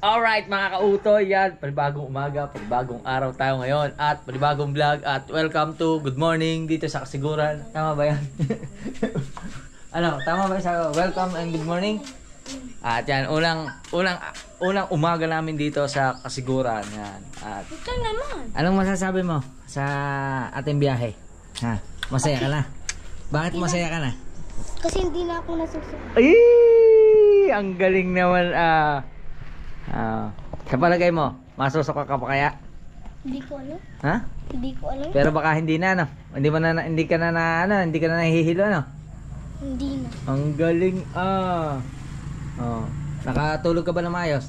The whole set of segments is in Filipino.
Alright mga kautoy, yan, panibagong umaga, panibagong araw tayo ngayon at panibagong vlog at welcome to Good Morning dito sa Kasiguran. Tama ba yan? Ano, tama ba sa welcome and good morning? At yan, unang umaga namin dito sa Kasiguran. Yan. At ito naman. anong masasabi mo sa ating biyahe? Ha? Masaya ka na? Bakit masaya ka na? Kasi hindi na ako nasusunod. Ay, ang galing naman sa palagay mo, masusuka ka pa kaya? Hindi ko alam. Ha? Hindi ko alam. Pero baka hindi na, no? Hindi ka na nahihilo, no? Hindi na. Ang galing, Oh. Nakatulog ka ba na maayos?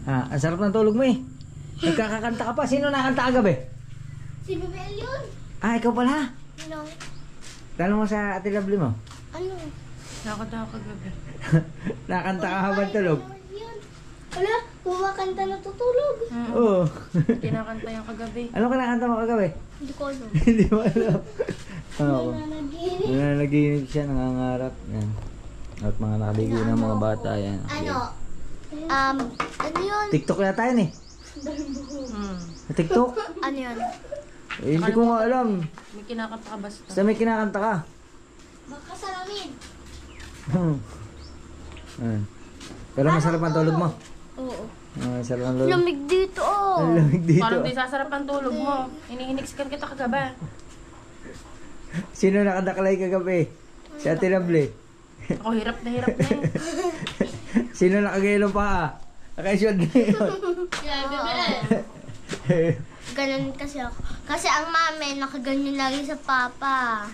Ha? Ang sarap ng tulog mo eh. Nagkakakanta ka pa. Sino nakanta kagabi? Si Bebel yun. Ah, ikaw pala. Ano? Tanong mo sa Ate Lovely mo. Ano? Nakakanta ako kagabi. Nakanta ka habang tulog? Wala, kumakanta na tutulog. Oo. Kinakanta yung kagabi. Ano kinakanta mo kagabi? Hindi ko alam. Hindi mo alam. Oo. Nananaginip. Nananaginip siya, nangangarap. Yan. At mga nakaligo ng mga bata. Yan. Ano? Ano yun? TikTok yata yun eh. TikTok? Ano yun? Eh, hindi ko nga alam. May kinakanta ka basta. Basta may kinakanta ka. Makasalamin. Ayan. Pero masarap ang tulog mo. Oo. Masarap ang tulog. Lamig dito oh. Ang lamig dito. Parang di sasarap ang tulog mo. Hinihiniksikan kita kagabi. Sino nakadaklay kagabi? Si Ate Lovely. Ako hirap na yun. Sino nakagaylo pa? Nakaisyon na yun. Yeah, Ganun kasi ako. Kasi ang mami, nakaganyan lagi sa papa.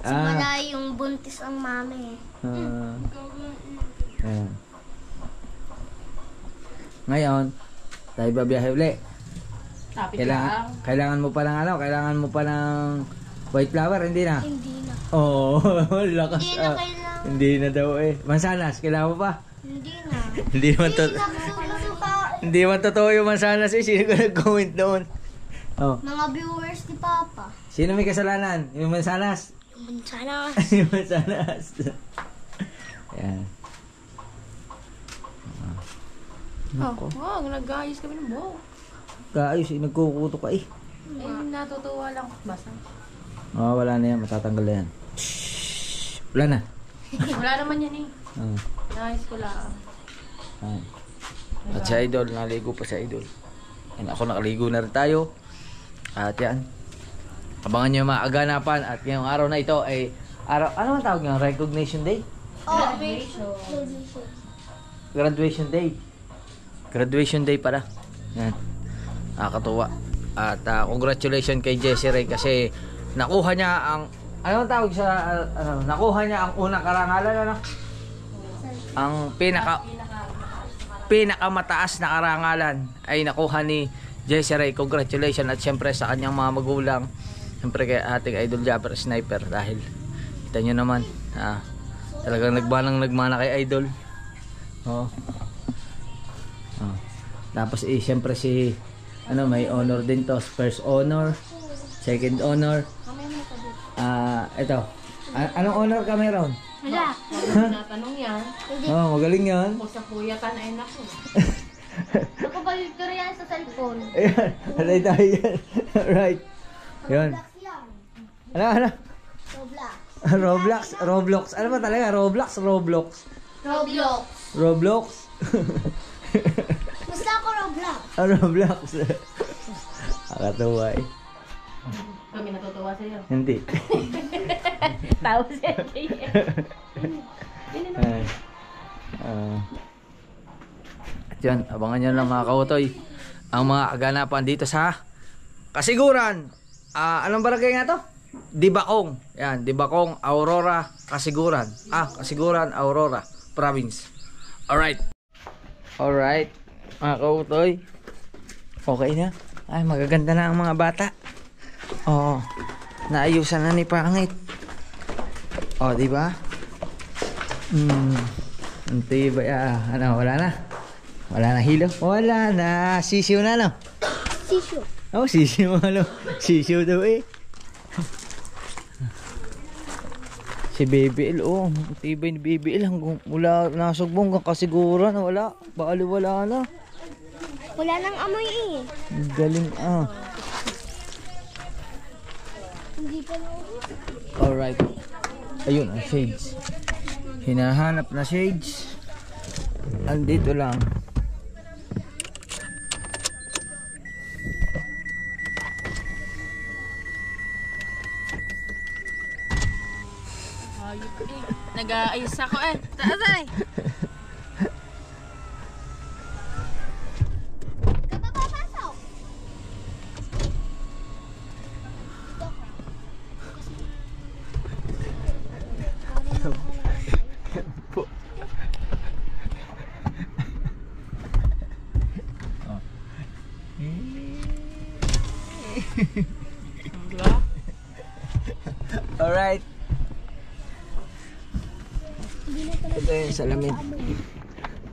Simula yung buntis ang mami. Ayan. Ngayon, tayo babiyahe uli. Tapit lang. Kailangan mo pa ng kailangan mo pa ng white flower, hindi na? Hindi na. Oo, lakas. Hindi na kailangan. Hindi na daw eh. Mansanas, kailangan mo pa? Hindi na. Hindi naman to. Hindi naman totoo yung mansanas eh. Sino ka nag-comment doon? Oh. Mga viewers ni Papa. Sino may kasalanan? Yung mansanas? Sana. Yung mansanas. Ayan. Oh, nag-ayos kami ng buhok. Kaayos eh, nagkukuto ka eh. Eh, natutuwa lang. Basta. Oh, wala na yan, matatanggal na yan. Wala na. Wala naman yan eh. Oh. Nice ko lang. Ayan. At si Idol, naligo pa si Idol. And ako nakaligo na rin tayo. At yan. Abangan nyo yung mga aganapan. At ngayong araw na ito ay araw, ano ang tawag nyo? Recognition Day? Graduation. Graduation Day. Graduation Day para. Yan. Nakakatuwa. At congratulations kay Jessie Ray kasi nakuha niya ang ano ang tawag sa nakuha niya ang unang karangalan ano? Ang pinakamataas na karangalan ay nakuha ni Jessie Ray. Congratulations at syempre sa kanyang mga magulang. Syempre kay ating Idol Japper Sniper dahil kita nyo naman talagang nagmana kay Idol. Oh. Oh. Tapos syempre si may honor din to, first honor, second honor. Ito. Anong honor ka meron? Wala. Tinatanong yan. Oh, magaling 'yan. Kung sa puyatan ay nako. Ako ba yan sa cellphone? Ayan, alay tayo yan. Right. Yun. Ano? Roblox. Ano ba talaga? Roblox. Roblox. Basta ako Roblox. Roblox. Nakakatuwa eh. Kami natutuwa sa'yo. Hindi. Tawa siya. At yan, abangan nyo lang mga kautoy ang mga kaganapan dito sa Kasiguran. Anong barangay nga to? Dibacong. Yan, Dibacong, Aurora, Kasiguran. Kasiguran, Aurora Province. Alright, mga kautoy. Okay na. Ay, magaganda na ang mga bata. Oo. Naayusan na ni Pangit. Di ba? Ang tibay. Wala na. Wala na hilo. Wala na. Sisiw na, no? Sisiw. Oh, sisiw, Sisiw daw eh. Si BBL, tibay ni BBL hanggang mula nasugbong hanggang Kasiguran, wala, bali wala na. Wala nang amoy eh. Galing ah. Hindi pa naubos. Alright. Ayun ang shades. Hinahanap na shades. Andito lang. Nag-aayos ako eh. Taas ay. Ka ba papasok? Diba? Alright. Ito yung salamin.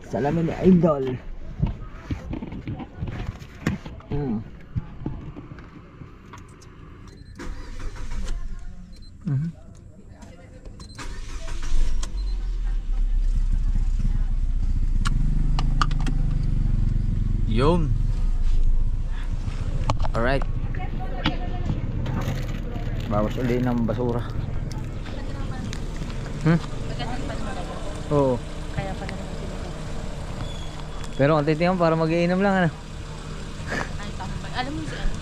Salamin ni Idol. Yun. Alright. Bawas uli ng basura. Oo. Kaya pa naman Pero kung titingnan para mag-iinom lang ano. ay tambay. Alam mo si ano?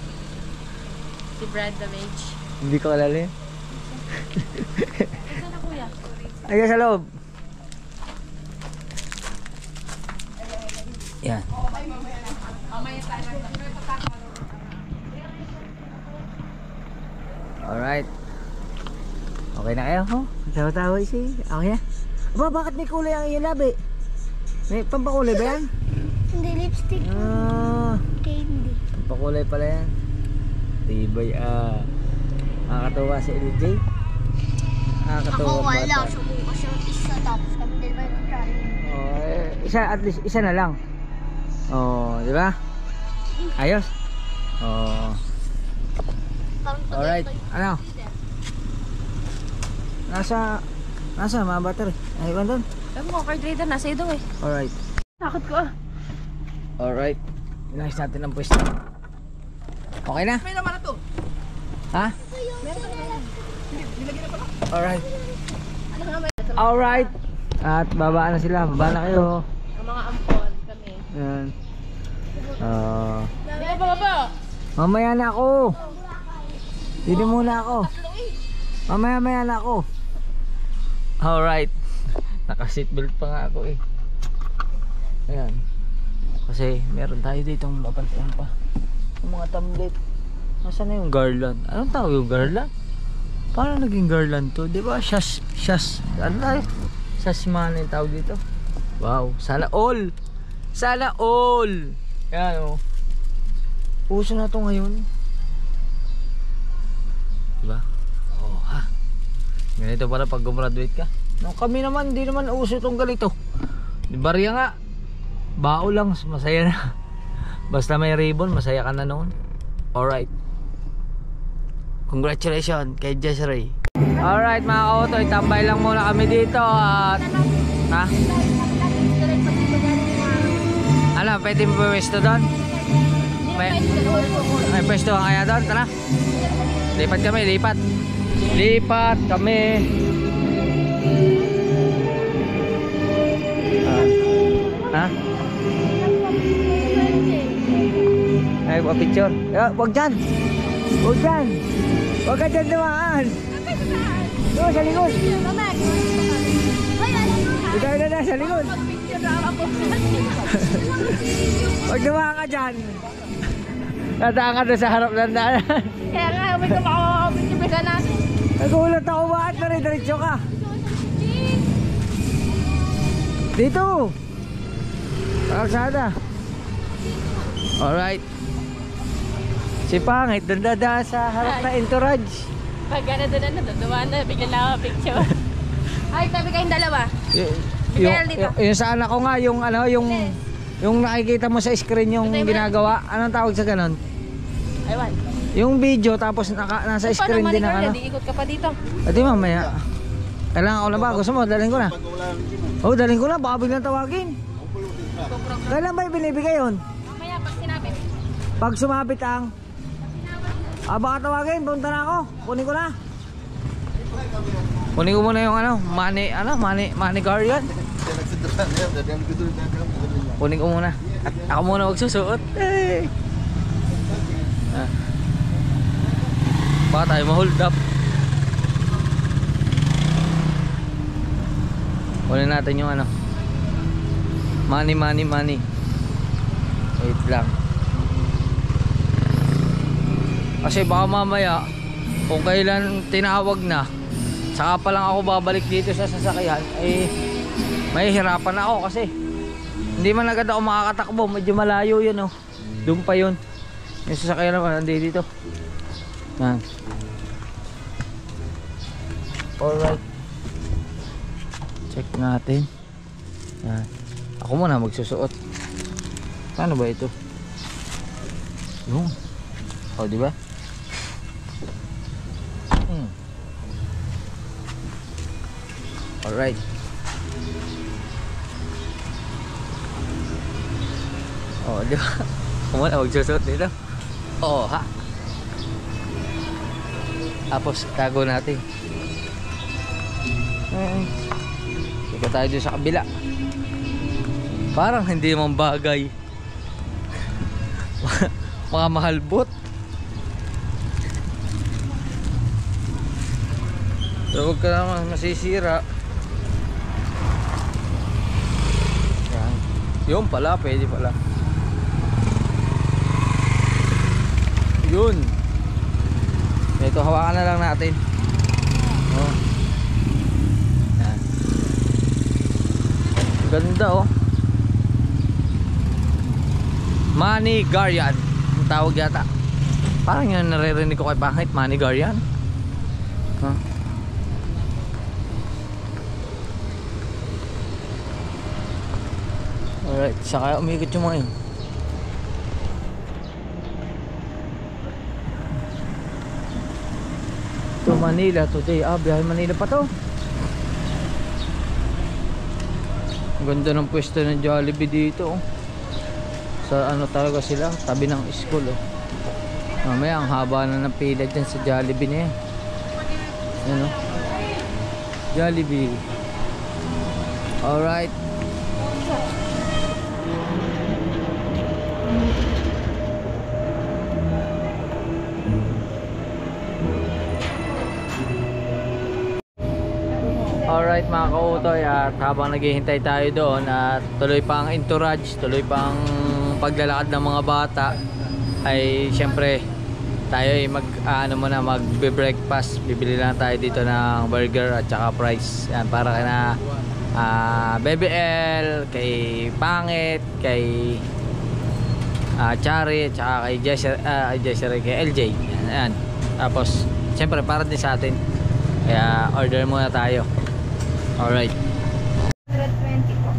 Si Brad the Mage. Hindi ko kalala yun. Saan na kuya? Ay, sa loob. Yan. Alright. Okay na kayo? Oh? Tawa-tawa si. Okay na? Aba, bakit may kulay ang iyong labi? May pampakulay ba yan? Hindi, lipstick. Candy. Pampakulay pala yan. Tibay ah. Nakakatawa si LJ. Nakakatawa Ako wala. bata. Subukas yung isa. Tapos kami din ba yung try? Oh, isa at least isa na lang. Oh, di ba? Ayos. Oh. Alright. Ano? Nasa mga battery. Ay, ba doon? Alam mo, card reader nasa iyo daw eh. Alright. Takot ko ah. Alright. Inayos natin ang pwesto. Okay na? May naman na to. Ha? Alright. Ano nga may? Alright. At babaan na sila. Baba na kayo. Ang mga ampon kami. Yan. Di ba baba? Mamaya na ako. Dito muna ako. Mamaya na ako. Alright. Naka-seatbelt pa nga ako eh. Ayan. Kasi meron tayo ditong babantayan pa. Yung mga tablet. Nasaan na yung garland? Anong tawag yung garland? Parang naging garland to. Di ba? Shas. Ano tayo? Shasman yung tawag dito. Wow. Sana all. Sana all. Yan o. Uso na to ngayon. Diba? Oh ha. Ganito para pag gumraduate ka. No, kami naman, hindi naman uso itong ganito. Di barya nga. Bao lang, masaya na. Basta may ribbon, masaya ka na noon. Alright. Congratulations kay Desiree. Alright mga ka-otoy, tambay lang muna kami dito at... Ha? Ano, pwede mo pwesto doon? May pwesto ka kaya doon? Tara. Lipat kami, lipat. Lipat kami. Ha? Ay, picture. Wag dyan. Wag dyan. Wag ka dyan dumaan. Doon sa likod. Ikaw na sa likod. Wag dumaan ka dyan. Nataan ka doon sa harap ng daanan. Kaya nga, may kumakakapit na natin. Nagulat ako, bakit na rin diretso ka? Dito. Kalsada. Alright. Si Pangit doon dadaan sa harap na entourage. Pag gana doon na, dumaan na, bigyan na ako picture. Ay, tabi kayong dalawa. Yung sa anak ko nga, yung ano, yung nakikita mo sa screen yung ginagawa. Anong tawag sa ganun? Aywan. Yung video tapos nasa screen din ang ano. Ikot ka pa dito. Adi mamaya. Kailangan ko na ba? Gusto mo? Dalhin ko na. Oh, dalhin ko na. Baka biglang tawagin. Kailan ba ibinibigay yun? Mamaya, pag Pag sumapit ang baka tawagin, punta na ako. Kunin ko na. Kunin ko muna yung money guardian. Kunin ko muna. At ako muna magsusuot. Baka tayo ma-hold up. Kunin natin yung money. Wait lang. Kasi baka mamaya kung kailan tinawag na, saka pa lang ako babalik dito sa sasakyan, mahihirapan ako kasi hindi man agad ako makakatakbo. Medyo malayo yun, oh. Doon pa yun. Yung sasakyan naman nandito dito. Yan. Alright, check natin. Yan. Ako muna magsusuot. Paano ba ito? Yung di ba? Alright. Di ba? Ako muna magsusuot dito. Ha. Tapos tago natin. Ika tayo dun sa kabila. Parang hindi naman bagay. Mga mahalbot. So huwag ka naman masisira. Yan. Yun pala, pwede pala. Yun. Ito, hawakan na lang natin. Yan. Ganda, oh. Money guardian ang tawag yata. Parang yun naririnig ko kay Pangit, money guardian. Alright, saka umikot yung mga yun. To Manila today. Biyahe Manila pa to. Ang ganda ng pwesto ng Jollibee dito, oh. Sa talaga sila, tabi ng school, oh. Mamaya ang haba na ng pila dyan sa Jollibee na yan. Jollibee. Alright. Alright mga kautoy, at habang naghihintay tayo doon at tuloy pa ang entourage, tuloy pa ang paglalakad ng mga bata, ay syempre tayo ay magbe-breakfast. Bibili lang tayo dito ng burger at saka fries. Yan, para kay na BBL, kay Pangit, kay Chari, at saka kay Jesser, kay LJ. Yan. Tapos syempre para din sa atin. Kaya order muna tayo. Alright. 120 po.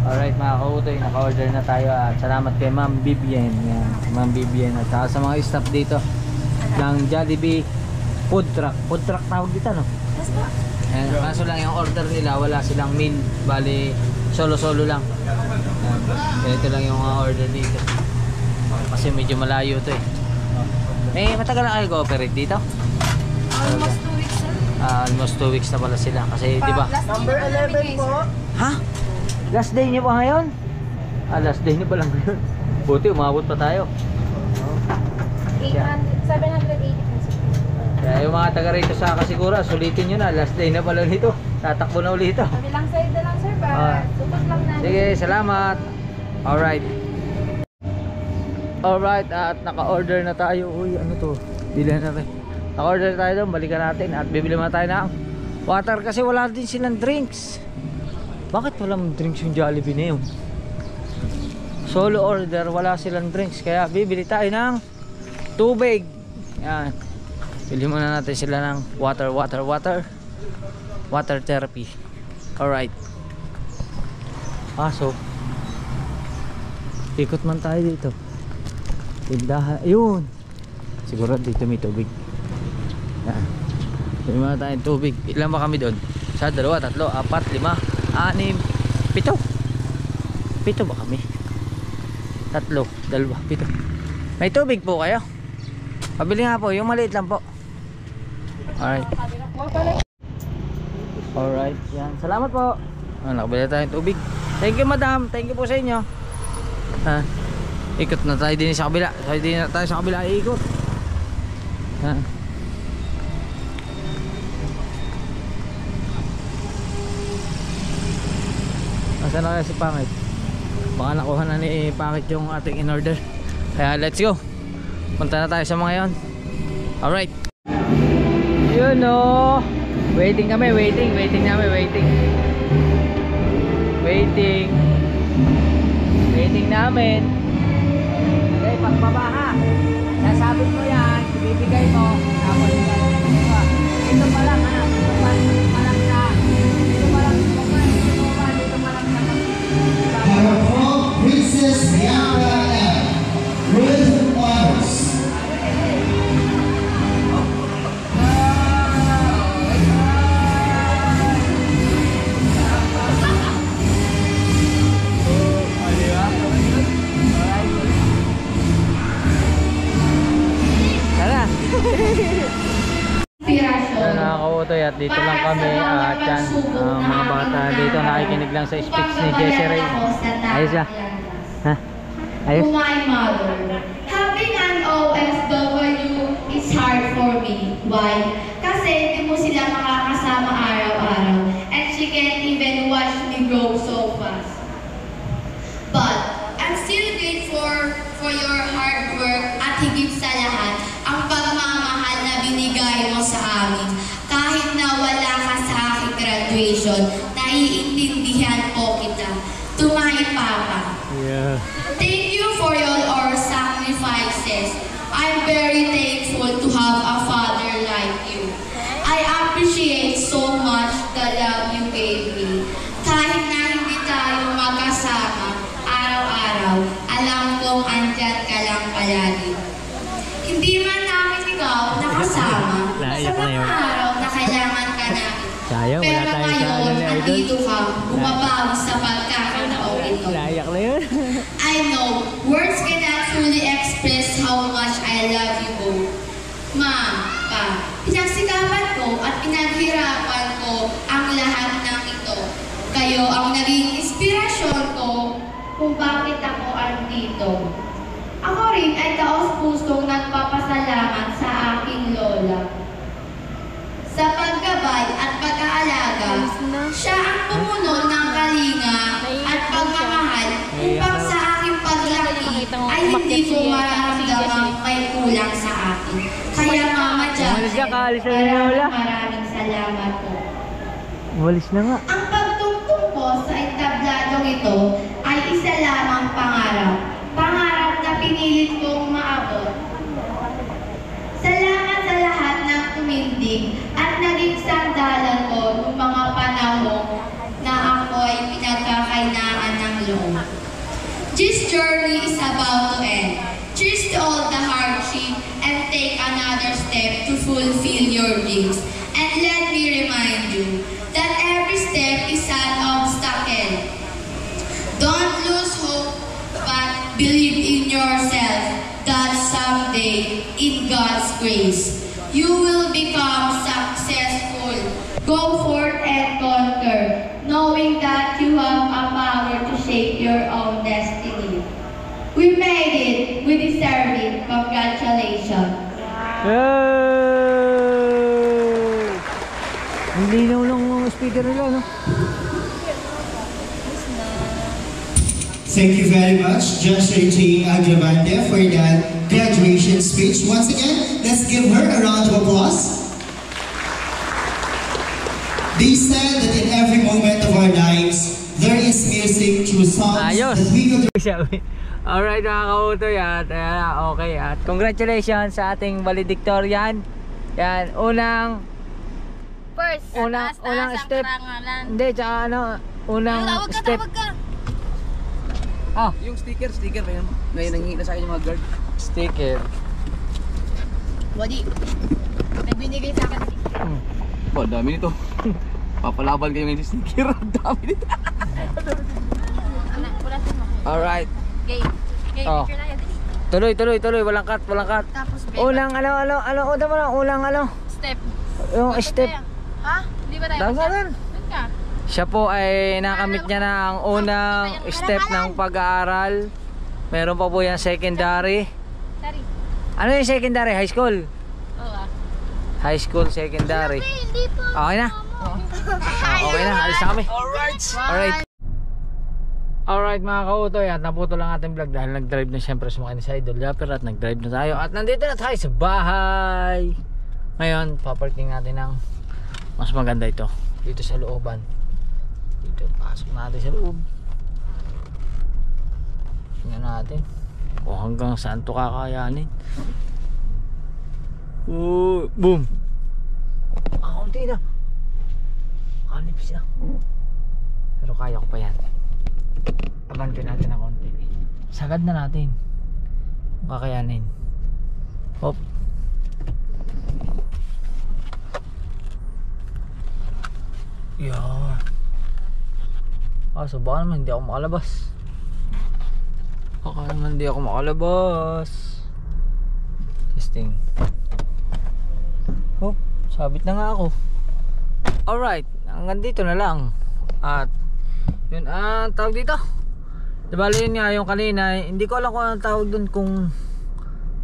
Alright mga kautoy, naka-order na tayo at salamat kay Ma'am Vivian. Yan, Ma'am Vivian at saka sa mga staff dito ng Jollibee food truck. Food truck tawag dito, no? Yes po. Ayan, kaso lang yung order nila, wala silang meal, bali solo-solo lang. Ayan, ito lang yung order dito. Kasi medyo malayo to, eh. Matagal na kayo cooperate dito? Almost 2 weeks na. Almost 2 weeks na pala sila kasi di ba? Number 11 po. Ha? Last day niyo pa ngayon? Last day niyo pa lang ngayon. Buti umabot pa tayo. 780 pesos. Kaya yung mga taga rito sa Kasigura, sulitin nyo na. Last day na pala nito. Tatakbo na ulit ito. Kabilang side na lang sir, supot lang na. Sige, salamat. Alright. Alright, at naka-order na tayo. Uy, ano to? Bilhan na rin. Naka-order tayo doon, balikan natin at bibili muna tayo ng water kasi wala din silang drinks. Bakit walang drinks yung Jollibee na yun? Solo order, wala silang drinks. Kaya bibili tayo ng tubig. Yan. Bili muna natin sila ng water therapy. Alright. So ikot man tayo dito. Tindahan, ayun. Siguro dito may tubig. Yan. Bili muna tayo ng tubig. Ilan ba kami doon? 1, 2, 3, 4, 5, 6, 7 ba kami? Tatlo, dalawa, 7. May tubig po kayo? Pabili nga po, yung maliit lang po. Alright. Alright, yan. Salamat po. Nakabili tayong tubig. Thank you madam, thank you po sa inyo. Ikot na tayo din sa kabila. Hindi na tayo sa kabila iikot. Nasaan na kaya si Pangit? Baka nakuha na ni Pangit yung ating in order. Kaya let's go. Punta na tayo sa mga yon. Alright. Yun o. Waiting kami, waiting namin, waiting namin. Okay, pagbaba ha. Sasabit mo yan, ibibigay mo. Tapos ito pa lang ha. Ito pa lang na. Ito pa lang. Dito pa lang na. Para po, Princess Bianca M. Ruth Waters. Nakakautoy at dito lang kami at yan, mga bata dito nakikinig lang sa speech ni Jessie Ray. Ayos na. Ha? Ayos? To my mother, having an OFW is hard for me. Why? Kasi hindi mo sila makakasama araw-araw and she can't even watch me grow so fast. But I'm still grateful for your hard work at higit sa lahat ang pagmamahal na binigay mo sa amin. Kahit na wala ka sa aking graduation, naiintindihan po kita. To my papa. Yeah. Thank you for all our sacrifices. I'm very thankful to have a father like you. I appreciate so much the love you gave me. Kahit na hindi tayo magkasama araw-araw, alam kong andyan ka lang palagi. Hindi man namin ikaw nakasama sa mga araw na kailangan ka namin. Sayang, wala Pero tayo sa ngayon, idol. andito ka, bumabawi sa pagkakataon ito. Layak na yun. I know, words cannot fully express how much I love you both. Ma'am, Pa, pinagsikapan ko at pinaghirapan ko ang lahat ng ito. Kayo ang naging inspirasyon ko kung bakit ako andito. Ako rin ay taos-pusong nagpapasalamat sa aking lola. Sa paggabay at pag-aalaga, siya ang pumuno ng kalinga at pagmamahal upang sa aking paglaki ay hindi ko mararamdamang may kulang sa akin. Kaya Mama Janet, maraming salamat po. Walis na nga. Ang pagtungtong ko sa entabladong ito ay isa lamang pangarap. Pangarap na pinilit kong maabot. Salamat sa lahat ng tumindig at naging sandalan ko noong mga panahon na ako ay pinagkakainaan ng loob. This journey is about to end. Cheers to all the hardship and take another step to fulfill your dreams. And let me remind you that every step is an obstacle. Don't lose hope, but believe in yourself that someday, in God's grace, you will become successful. Go forth and conquer, knowing that you have a power to shape your own destiny. We made it. We deserve it. Congratulations. Ang linaw lang ng speaker nila, no? Thank you very much, Judge Regine Agravante, for that graduation speech. Once again, let's give her a round of applause. They said that in every moment of our lives, there is music through songs Ayos. that we could. Alright mga kautoy at okay at congratulations sa ating valedictorian. Yan, unang step. Hindi, tsaka unang step. Yung sticker na yun. Ngayon nanghihina sa akin yung mga guard. Sticker. Wadi. Nagbinigay sa akin. Oh, dami nito. Papalaban kayo ngayon sa sticker. Dami nito. Wala sa mo. Alright. Okay. Okay, Oh. picture na yan. Tuloy. Walang cut. Tapos, Ulang uda mo lang. Ulang step. yung step. Ha? Hindi ba tayo? Dangalan. Doon ka. Siya po ay nakamit niya na ang unang step ng pag-aaral. Meron pa po yung secondary. Sorry. Ano yung secondary? High school? Oo ah. High school, secondary. Hindi po. Okay na? Okay na, alis na kami. Alright mga kautoy, at naputo lang ating vlog dahil nag-drive na siyempre sumakay na sa Idol Japper at nag-drive na tayo. At nandito na tayo sa bahay. Ngayon, paparking natin ng mas maganda ito. Dito sa looban. Dito, pasok natin sa loob. Tingnan natin kung hanggang saan ito kakayanin. Boom! Kaunti na. Kanipis na. Pero kaya ko pa yan. Abante natin na konti. Sagad na natin. Kakayanin. Hop. Yan. So baka naman hindi ako makalabas. Testing. Hop. Sabit na nga ako. Alright. Hanggang dito na lang. At yun, tawag dito. Diba yun nga yung kanina, hindi ko alam kung anong tawag dun, kung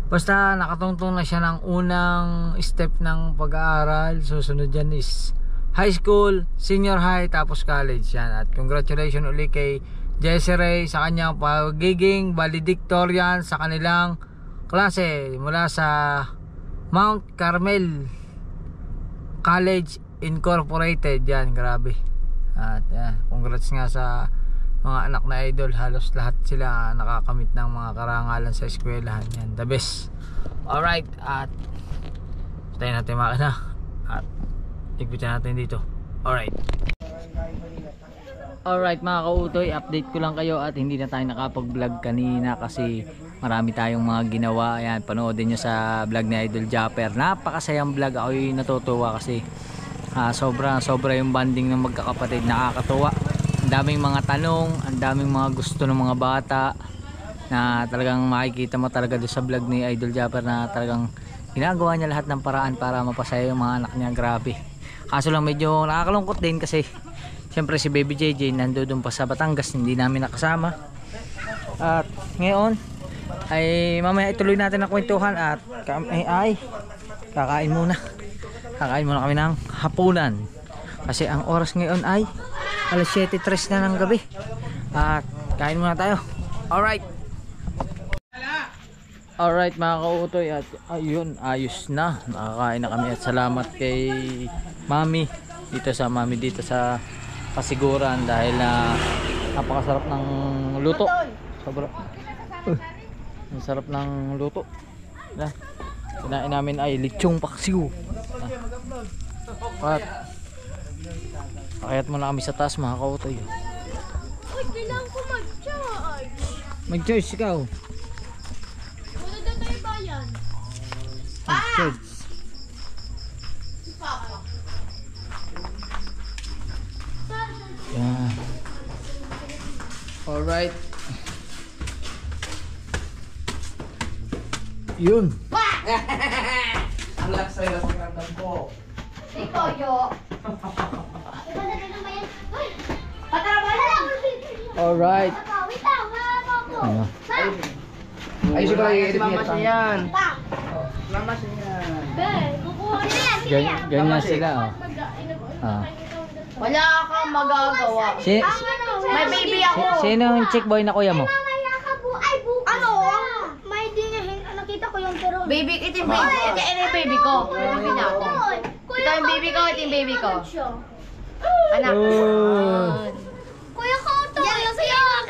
basta nakatungtong na siya ng unang step ng pag-aaral. Susunod dyan is high school, senior high, tapos college yan. At congratulations ulit kay Jessie sa kanyang pagiging valedictorian sa kanilang klase mula sa Mount Carmel College Incorporated. Yan, grabe. At congrats nga sa mga anak na idol. Halos lahat sila nakakamit ng mga karangalan sa eskwelahan. Yan, the best. Alright, at tayo natin makina at tigpitan natin dito. Alright mga kautoy, update ko lang kayo at hindi na tayo nakapag-vlog kanina kasi marami tayong mga ginawa. Ayan, panoodin nyo sa vlog ni Idol Japper. Napakasayang vlog. Ako'y natutuwa kasi sobra yung banding ng magkakapatid. Nakakatuwa. Ang daming mga tanong, ang daming mga gusto ng mga bata na talagang makikita mo talaga doon sa vlog ni Idol Japper na talagang ginagawa niya lahat ng paraan para mapasaya yung mga anak niya. Grabe. Kaso lang medyo nakakalungkot din kasi siyempre si Baby JJ nandoon pa sa Batangas, hindi namin nakasama. At ngayon ay mamaya ituloy natin ang kwentuhan at kakain muna kami ng hapunan kasi ang oras ngayon ay alas 7:03 na ng gabi at kain muna tayo. Alright mga kautoy, at ayun, ayos na, nakakain na kami at salamat kay Mami dito sa Kasiguran dahil napakasarap ng luto. Sobra. Ang sarap ng luto. Kinain namin ay lechong paksiw. At akayat muna kami sa taas mga kautoy. Uy, kailangan ko mag-charge. Mag-charge ikaw. Wala na tayo bayan. Mag-charge. Yeah. Alright. Yun. Ang lakas rin ang pagkakam ko. Ikaw, yo. Iba na rin naman yan. Uy! Patrabalan! Alright. Wait lang, mama ko. Ano? Ay, siguro i-edit niya ito. yan. Pa! Mama siya. Be, kukuha niya. Ganyan sila oh. Wala kang magagawa. May baby ako. Sino yung chick boy na kuya mo? Mamaya ka po. Ay, bukas ano? May dinyahin. Nakita ko yung pero. Baby, ito yung baby. Ito yung baby ko. Baby na ako. Ito yung baby ko, ito yung baby ko. Anak. Oh. Kuya ko ito. Yan lang sa'yo. Yung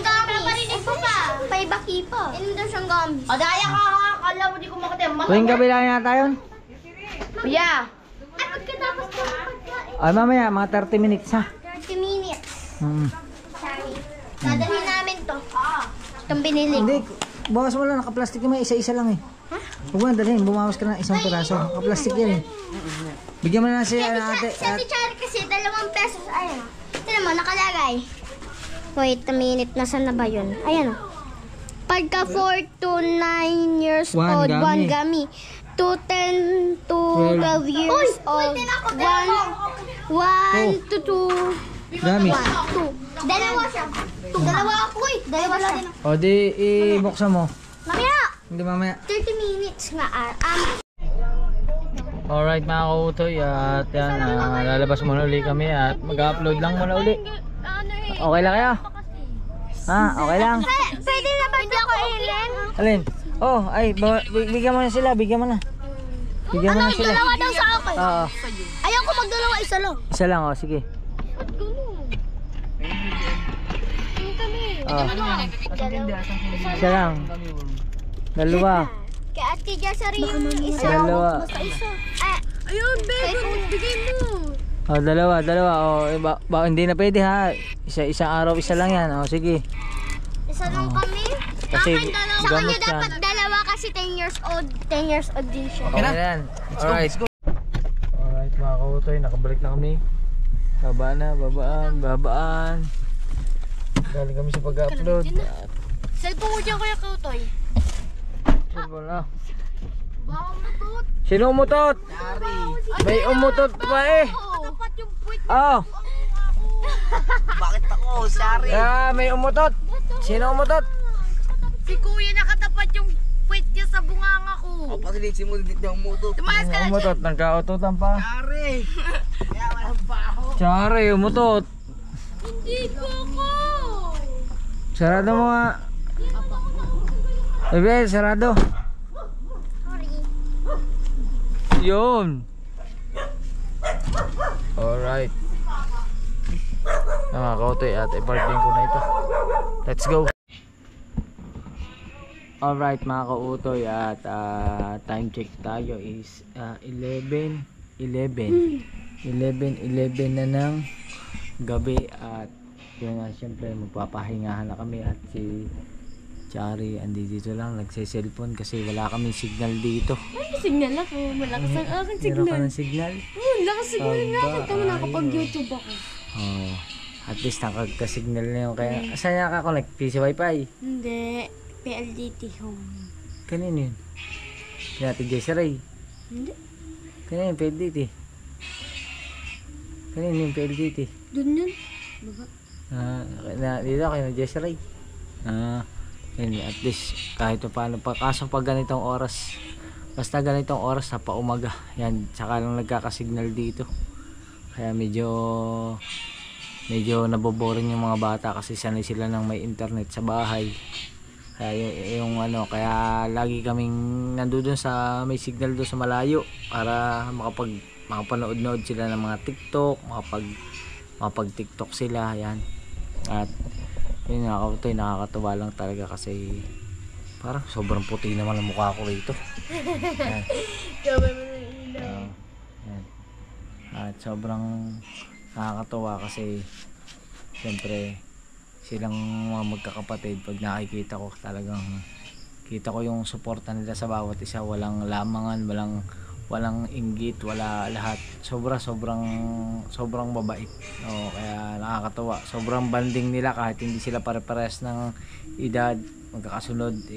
gami. Parinig ko pa. May baki pa. Inom daw siyang gami. O, daya ka. Kala mo di ko makita. Tuwing gabi lang yata yun? Kuya. Ay, pagkatapos ko pagkain. Ay mamaya, mga 30 minutes ha. 30 minutes. Sorry. Dadalhin namin to. Itong binili ko. Hindi, bawas mo lang, naka-plastic yung may isa-isa lang eh. Ha? Huwag mo na dalhin, bumawas ka ng isang piraso. Naka-plastic yan eh. Bigyan mo na siya ate. Sa Tichari kasi 2 pesos. Ayan o. Tignan mo, nakalagay. Wait a minute, nasan na ba yun? Ayan o. Pagka 4 to 9 years One old, gummy. 1 gummy. To 10 to 12 years old, 1 to 2. Gummy. 2. Dalawa siya. Dalawa ako eh. Dalawa siya. O di, ibuksan mo. Mamaya, Hindi mamaya. 30 minutes nga. Alright mga kautoy, at yan, lalabas muna uli kami at mag-upload lang muna uli. Okay lang kaya? Ha? Okay lang? Pwede na ba hindi ako alien? Alin? Oh, ay, bigyan mo na sila, bigyan mo na. Bigyan mo na sila. Dalawa daw sa akin. Oo. Ayaw ko magdalawa, isa lang. Isa lang, oh, sige. Oh, isa lang. Dalawa. Kay Ate Jasari yung isa. Dalawa. Isa. Ayun, bigay mo. Oh, dalawa. Oh, hindi na pwede ha. Isang araw, isa lang yan. Oh, sige. Isa lang kami. Kasi Sa kanya gamot dapat yan. dalawa kasi 10 years old. 10 years old din siya. Okay na yan. Alright. Alright mga kautoy, nakabalik na kami. Babaan. Galing kami sa pag-upload. Cellphone mo dyan, Kuya Kautoy. Cellphone na. Baka matut. Sino umutot? May umutot pa eh. Dapat yung puwit Oh. Bakit ako? Sorry. May umutot. Sino umutot? Si Kuya nakatapat yung puwit niya sa bunganga ko. O, pasilitsin mo dito ang muto. Tumaas ka na dyan. Umutot, nagkautotan pa. Sorry. Kaya walang baho. Sorry, umutot. Hindi ko ako. Sarado mo nga. Bebe, sarado. Sorry. Yun. Alright. Mga kautoy, at i-parking ko na ito. Let's go. Alright mga kautoy, at time check tayo is 11 na ng gabi. At yun nga, syempre magpapahingahan na kami. At si Chari andito lang, nagse-cellphone kasi wala kaming signal dito. May signal ako. Malakas ang aking Meron ka signal. ng signal? Lakas signal nga. Aba, Kita mo nakapag-YouTube ako. Oh, at least nakagka-signal na yun. Kaya saan naka-connect? PC Wi-Fi? Hindi. PLDT home. Kanino yun? Kaya Jesse Ray? Hindi. Kanino yung PLDT? Kanino yung PLDT? Doon yun. Baba. Dito kayo ng Jesse Ray? Yun, at least kahit paano pa. Kaso pag ganitong oras, basta ganitong oras sa paumaga, yan, saka lang nagkakasignal dito. Kaya medyo naboboring yung mga bata kasi sanay sila ng may internet sa bahay. Kaya yung kaya lagi kaming nandoon sa may signal doon sa malayo para makapanood-nood sila ng mga TikTok, makapag TikTok sila, yan. At yun nga kautoy, nakakatuwa lang talaga kasi parang sobrang puti naman ang mukha ko rito. Yan. At sobrang nakakatuwa kasi siyempre silang mga magkakapatid, pag nakikita ko talagang kita ko yung suporta nila sa bawat isa. Walang lamangan, walang inggit, wala lahat. Sobrang babait. Kaya nakakatuwa. Sobrang banding nila kahit hindi sila pare-pares ng edad, magkakasunod,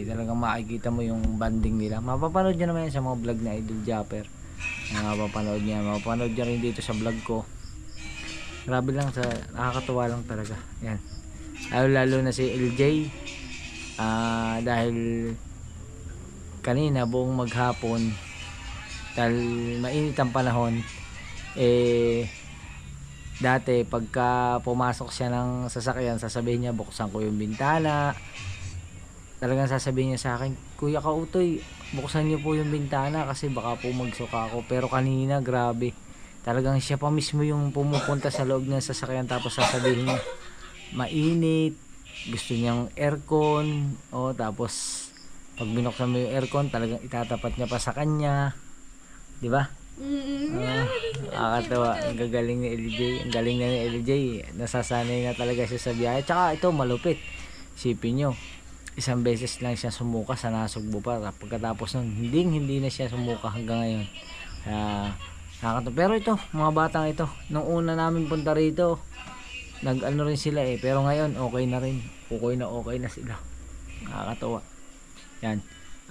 talagang makikita mo yung banding nila. Mapapanood nyo naman yan sa mga vlog na Idol Japper. Mapapanood nyo rin dito sa vlog ko. Grabe lang, nakakatuwa lang talaga. Yan. Lalo na si LJ. Dahil kanina buong maghapon, dahil mainit ang panahon, dati pagka pumasok siya ng sasakyan, sasabihin niya buksan ko yung bintana. Talagang sasabihin niya sa akin, Kuya Kautoy, buksan niyo po yung bintana kasi baka po magsuka ako. Pero kanina grabe, talagang siya pa mismo yung pumupunta sa loob ng sasakyan, tapos sasabihin niya mainit, gusto niyang aircon, tapos pag binuksan mo yung aircon, talagang itatapat niya pa sa kanya. Di ba? Nakakatawa. Ang gagaling ni LJ. Ang galing na ni LJ. Nasasanay na talaga siya sa biyahe. Tsaka ito malupit. Isipin nyo, isang beses lang siya sumuka sa Nasugbo pa. Pagkatapos nun, hindi na siya sumuka hanggang ngayon. Nakakatawa. Pero ito, mga batang ito, nung una namin punta rito, nag-ano rin sila pero ngayon okay na rin. Okay na sila. Nakakatuwa. Yan.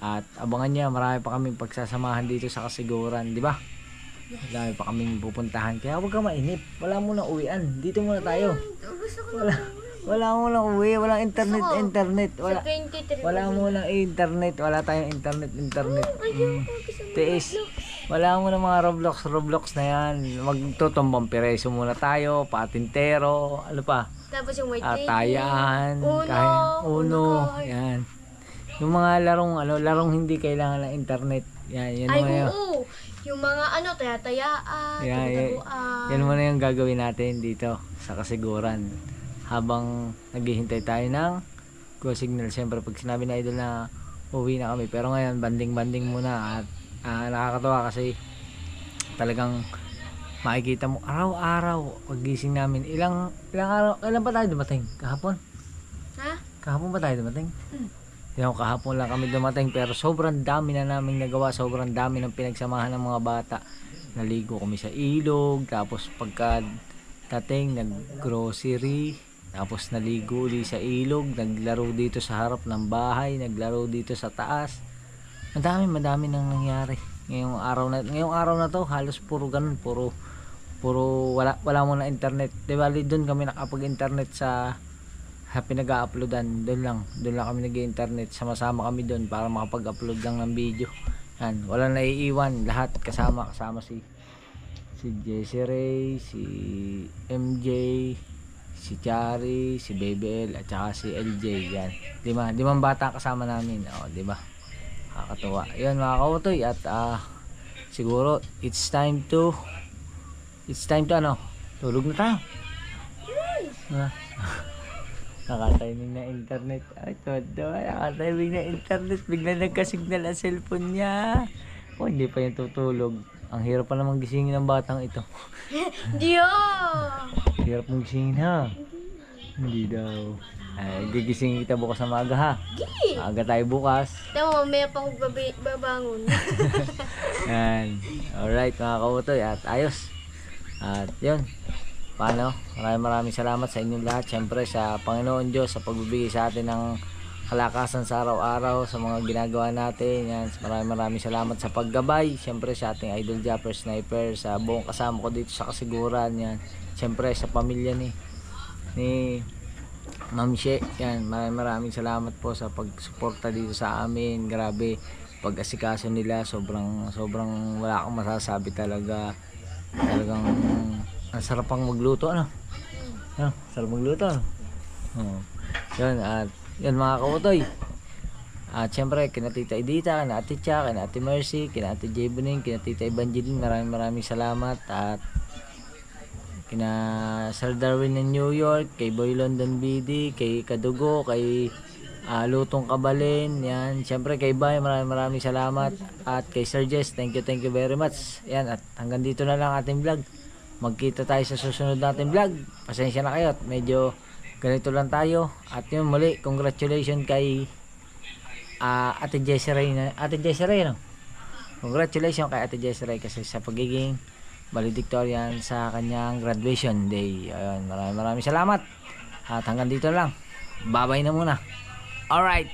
At abangan niya, marami pa kaming pagsasamahan dito sa Kasiguran, di ba? Marami pa kaming pupuntahan. Kaya huwag ka mainip. Wala mo nang uwian. Dito muna tayo. Wala mo nang uwi. Walang internet. Wala mo nang internet. Wala tayong internet. Tiis. Wala mo nang mga Roblox na yan. Magtutumbang pireso muna tayo. Patintero. Ano pa? Tapos yung white Tayan. Uno. Yan. Yung mga larong hindi kailangan ng internet. Yan Ay, oo. Yung mga taya-tayaan, yan muna yung gagawin natin dito sa Kasiguran. Habang naghihintay tayo ng go signal. Siyempre pag sinabi na Idol na uwi na kami. Pero ngayon, banding muna. At nakakatawa kasi talagang makikita mo araw-araw pagising namin. Ilang pa tayo dumating? Kahapon? Ha? Kahapon ba tayo dumating? Yung kahapon lang kami dumating, pero sobrang dami na naming nagawa, sobrang dami ng pinagsamahan ng mga bata. Naligo kami sa ilog, tapos pagka dating nag-grocery, tapos naligo ulit sa ilog, naglaro dito sa harap ng bahay, naglaro dito sa taas. Madami nang nangyari. Ngayong araw na to, halos puro ganun, puro wala mo na internet. Di ba, doon kami nakapag-internet sa pinag-a-uploadan, doon lang kami nag-internet, sama-sama kami doon para makapag-upload lang ng video. Yan, wala naiiwan, lahat kasama si Jessie Ray, si MJ, si Chari, si Bebel at saka si LJ. Yan, limang bata kasama namin. Di ba? Nakakatuwa. Yan mga kautoy, at siguro it's time to tulog na tayo. Nakatiming na internet. Ay, todo. Nakatiming na internet. Bigla nagkasignal ang cellphone niya. Hindi pa yung tutulog. Ang hirap pa namang gisingin ng batang ito. Dio! Hirap mong gisingin, ha? Hindi daw. Ay, gigisingin kita bukas na maaga, ha? Maaga tayo bukas. Tama, mamaya pa akong babangon. Yan. Alright, mga kautoy. At ayos. At yun. Paano? Maraming salamat sa inyong lahat. Siyempre sa Panginoon Diyos sa pagbibigay sa atin ng kalakasan sa araw-araw sa mga ginagawa natin. Yan. Maraming salamat sa paggabay. Siyempre sa ating Idol Japper Sniper, sa buong kasama ko dito sa Kasiguran. Yan. Siyempre sa pamilya ni Ma'am She. Yan. Maraming salamat po sa pagsuporta dito sa amin. Grabe. Pag-asikaso nila, sobrang wala akong masasabi talaga. Talagang ang sarap pang magluto, sarap magluto, Yun, at yun mga kautoy. At syempre kina Tita Edita, kina Ate Cha, kina Ate Mercy, kina Ate Jebuning, kina Tita Evangeline, maraming salamat. At kina Sir Darwin ng New York, kay Boy London BD, kay Kadugo, kay Lutong Kabalin, yan. Syempre kay Bay, maraming salamat. At kay Sir Jess, thank you very much. Yan, at hanggang dito na lang ating vlog. Magkita tayo sa susunod natin vlog. Pasensya na kayo at medyo ganito lang tayo. At yun muli, congratulations kay Ate Jessie Ray, no? Congratulations kay Ate Jessie Ray kasi sa pagiging valedictorian sa kanyang graduation day. Ayun, maraming salamat. At hanggang dito lang. Bye-bye na muna. Alright.